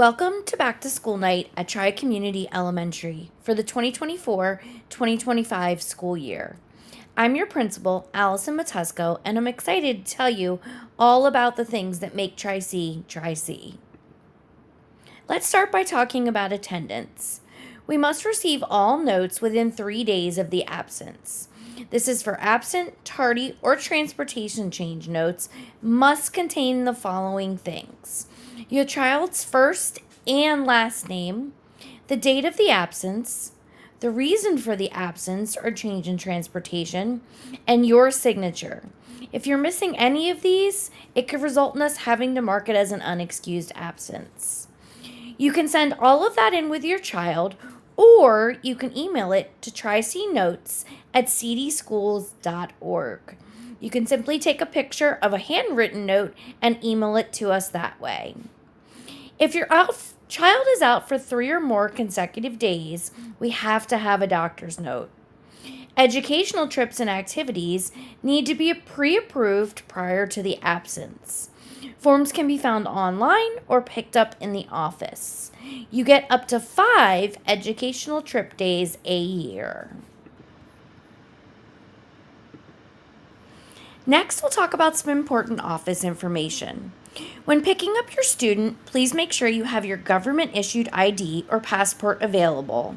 Welcome to Back to School Night at Tri-Community Elementary for the 2024-2025 school year. I'm your principal, Allison Matusko, and I'm excited to tell you all about the things that make Tri-C, Tri-C. Let's start by talking about attendance. We must receive all notes within 3 days of the absence. This is for absent, tardy, or transportation change notes must contain the following things: your child's first and last name, the date of the absence, the reason for the absence or change in transportation, and your signature. If you're missing any of these, it could result in us having to mark it as an unexcused absence. You can send all of that in with your child, or you can email it to tricnotes@cdschools.org. You can simply take a picture of a handwritten note and email it to us that way. If your child is out for 3 or more consecutive days, we have to have a doctor's note. Educational trips and activities need to be pre-approved prior to the absence. Forms can be found online or picked up in the office. You get up to 5 educational trip days a year. Next, we'll talk about some important office information. When picking up your student, please make sure you have your government-issued ID or passport available.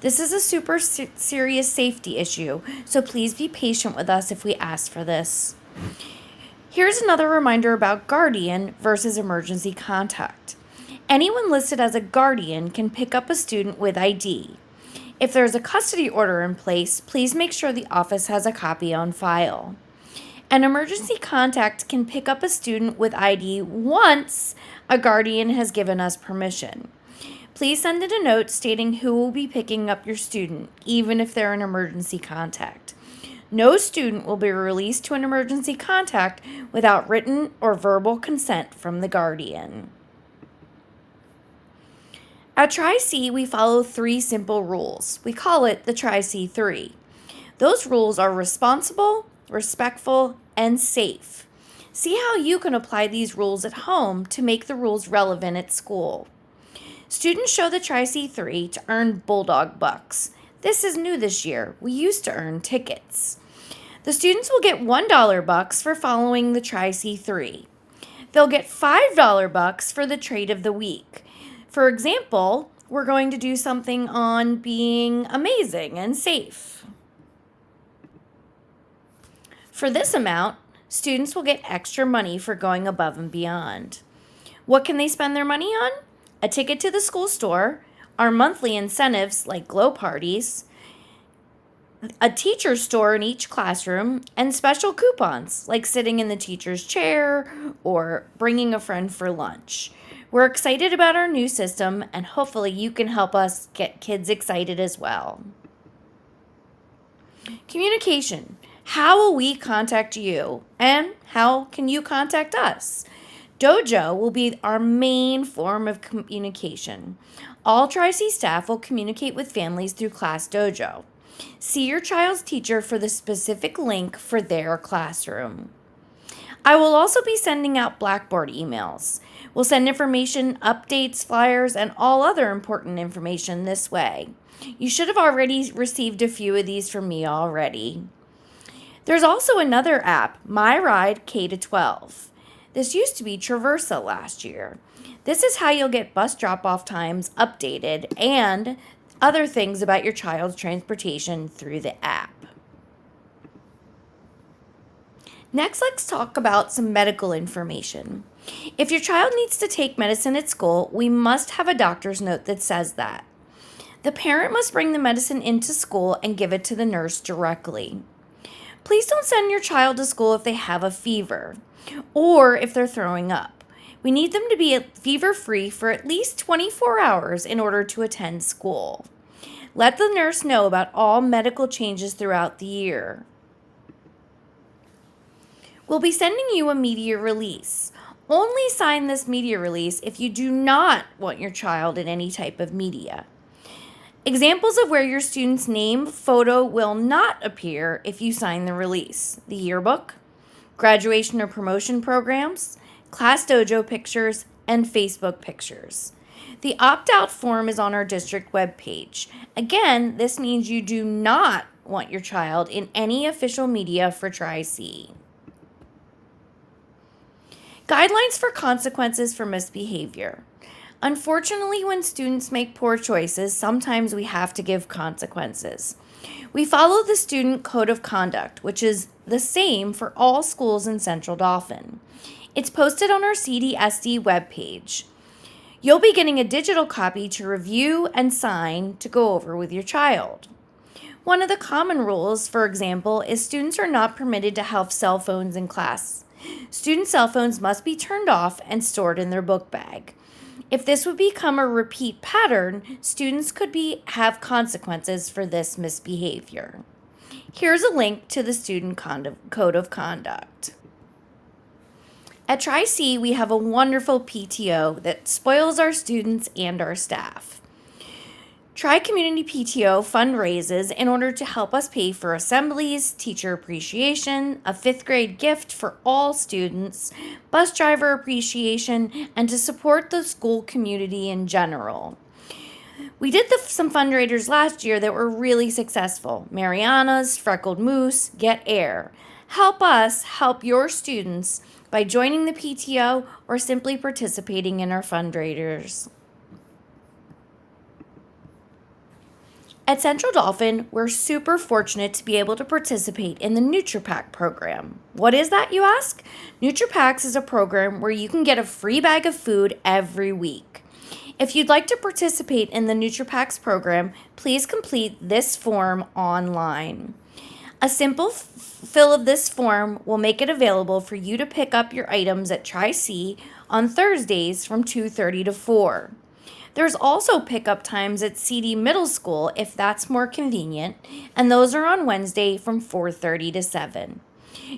This is a super serious safety issue, so please be patient with us if we ask for this. Here's another reminder about guardian versus emergency contact. Anyone listed as a guardian can pick up a student with ID. If there's a custody order in place, please make sure the office has a copy on file. An emergency contact can pick up a student with ID once a guardian has given us permission. Please send in a note stating who will be picking up your student, even if they're an emergency contact. No student will be released to an emergency contact without written or verbal consent from the guardian. At Tri-C, we follow 3 simple rules. We call it the Tri-C 3. Those rules are responsible, respectful, and safe. See how you can apply these rules at home to make the rules relevant at school. Students show the Tri-C 3 to earn Bulldog Bucks. This is new this year. We used to earn tickets. The students will get $1 bucks for following the Tri-C 3. They'll get $5 bucks for the trait of the week. For example, we're going to do something on being amazing and safe. For this amount, students will get extra money for going above and beyond. What can they spend their money on? A ticket to the school store, our monthly incentives like glow parties, a teacher's store in each classroom, and special coupons like sitting in the teacher's chair or bringing a friend for lunch. We're excited about our new system, and hopefully you can help us get kids excited as well. Communication. How will we contact you, and how can you contact us? Dojo will be our main form of communication. All Tri-C staff will communicate with families through Class Dojo. See your child's teacher for the specific link for their classroom. I will also be sending out Blackboard emails. We'll send information, updates, flyers, and all other important information this way. You should have already received a few of these from me already. There's also another app, My Ride K-12. This used to be Traversa last year. This is how you'll get bus drop-off times updated and other things about your child's transportation through the app. Next, let's talk about some medical information. If your child needs to take medicine at school, we must have a doctor's note that says that. The parent must bring the medicine into school and give it to the nurse directly. Please don't send your child to school if they have a fever or if they're throwing up. We need them to be fever-free for at least 24 hours in order to attend school. Let the nurse know about all medical changes throughout the year. We'll be sending you a media release. Only sign this media release if you do not want your child in any type of media. Examples of where your student's name, photo will not appear if you sign the release: the yearbook, graduation or promotion programs, Class Dojo pictures, and Facebook pictures. The opt-out form is on our district webpage. Again, this means you do not want your child in any official media for Tri-C. Guidelines for consequences for misbehavior. Unfortunately, when students make poor choices, sometimes we have to give consequences. We follow the Student Code of Conduct, which is the same for all schools in Central Dauphin. It's posted on our CDSD webpage. You'll be getting a digital copy to review and sign to go over with your child. One of the common rules, for example, is students are not permitted to have cell phones in class. Student cell phones must be turned off and stored in their book bag. If this would become a repeat pattern, students could have consequences for this misbehavior. Here's a link to the Student Code of Conduct. At Tri-C, we have a wonderful PTO that spoils our students and our staff. Tri-Community PTO fundraises in order to help us pay for assemblies, teacher appreciation, a 5th grade gift for all students, bus driver appreciation, and to support the school community in general. We did some fundraisers last year that were really successful. Mariana's, Freckled Moose, Get Air. Help us help your students by joining the PTO or simply participating in our fundraisers. At Central Dauphin, we're super fortunate to be able to participate in the NutriPack program. What is that, you ask? NutriPacks is a program where you can get a free bag of food every week. If you'd like to participate in the NutriPacks program, please complete this form online. A simple fill of this form will make it available for you to pick up your items at Tri-C on Thursdays from 2:30 to 4. There's also pickup times at CD Middle School if that's more convenient, and those are on Wednesday from 4:30 to 7.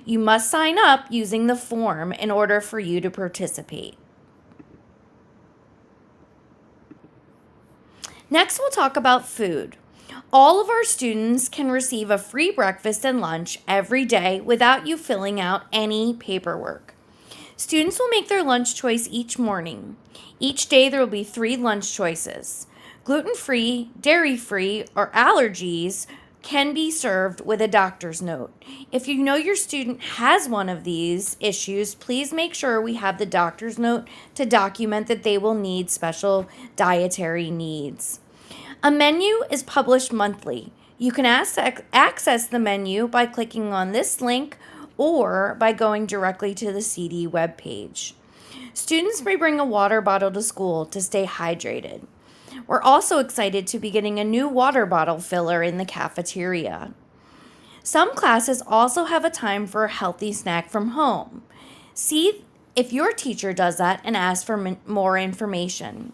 You must sign up using the form in order for you to participate. Next, we'll talk about food. All of our students can receive a free breakfast and lunch every day without you filling out any paperwork. Students will make their lunch choice each morning. Each day there will be 3 lunch choices. Gluten-free, dairy-free, or allergies can be served with a doctor's note. If you know your student has one of these issues, please make sure we have the doctor's note to document that they will need special dietary needs. A menu is published monthly. You can access the menu by clicking on this link or by going directly to the CD webpage. Students may bring a water bottle to school to stay hydrated. We're also excited to be getting a new water bottle filler in the cafeteria. Some classes also have a time for a healthy snack from home. See if your teacher does that and ask for more information.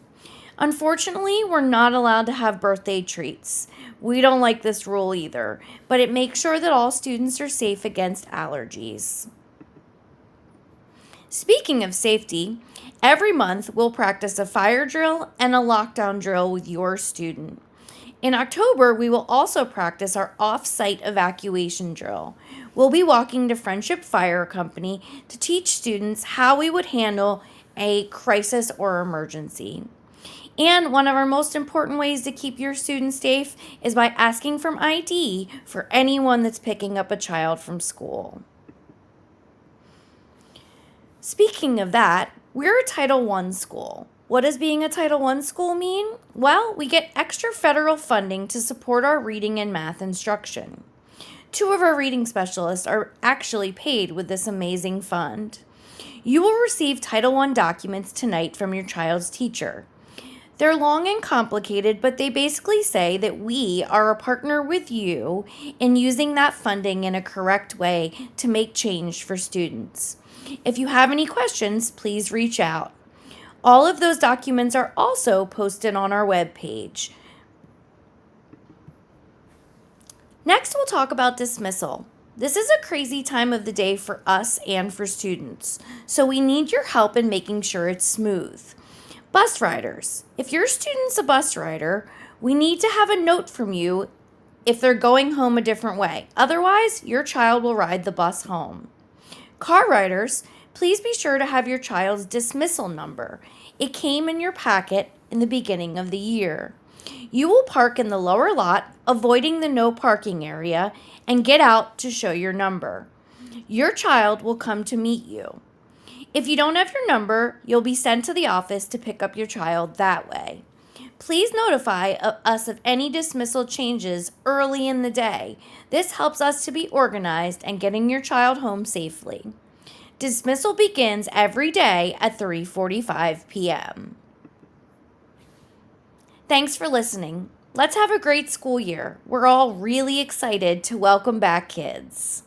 Unfortunately, we're not allowed to have birthday treats. We don't like this rule either, but it makes sure that all students are safe against allergies. Speaking of safety, every month we'll practice a fire drill and a lockdown drill with your student. In October, we will also practice our off-site evacuation drill. We'll be walking to Friendship Fire Company to teach students how we would handle a crisis or emergency. And one of our most important ways to keep your students safe is by asking for ID for anyone that's picking up a child from school. Speaking of that, we're a Title I school. What does being a Title I school mean? Well, we get extra federal funding to support our reading and math instruction. 2 of our reading specialists are actually paid with this amazing fund. You will receive Title I documents tonight from your child's teacher. They're long and complicated, but they basically say that we are a partner with you in using that funding in a correct way to make change for students. If you have any questions, please reach out. All of those documents are also posted on our webpage. Next, we'll talk about dismissal. This is a crazy time of the day for us and for students, so we need your help in making sure it's smooth. Bus riders. If your student's a bus rider, we need to have a note from you if they're going home a different way. Otherwise, your child will ride the bus home. Car riders, please be sure to have your child's dismissal number. It came in your packet in the beginning of the year. You will park in the lower lot, avoiding the no parking area, and get out to show your number. Your child will come to meet you. If you don't have your number, you'll be sent to the office to pick up your child that way. Please notify us of any dismissal changes early in the day. This helps us to be organized and getting your child home safely. Dismissal begins every day at 3:45 p.m. Thanks for listening. Let's have a great school year. We're all really excited to welcome back kids.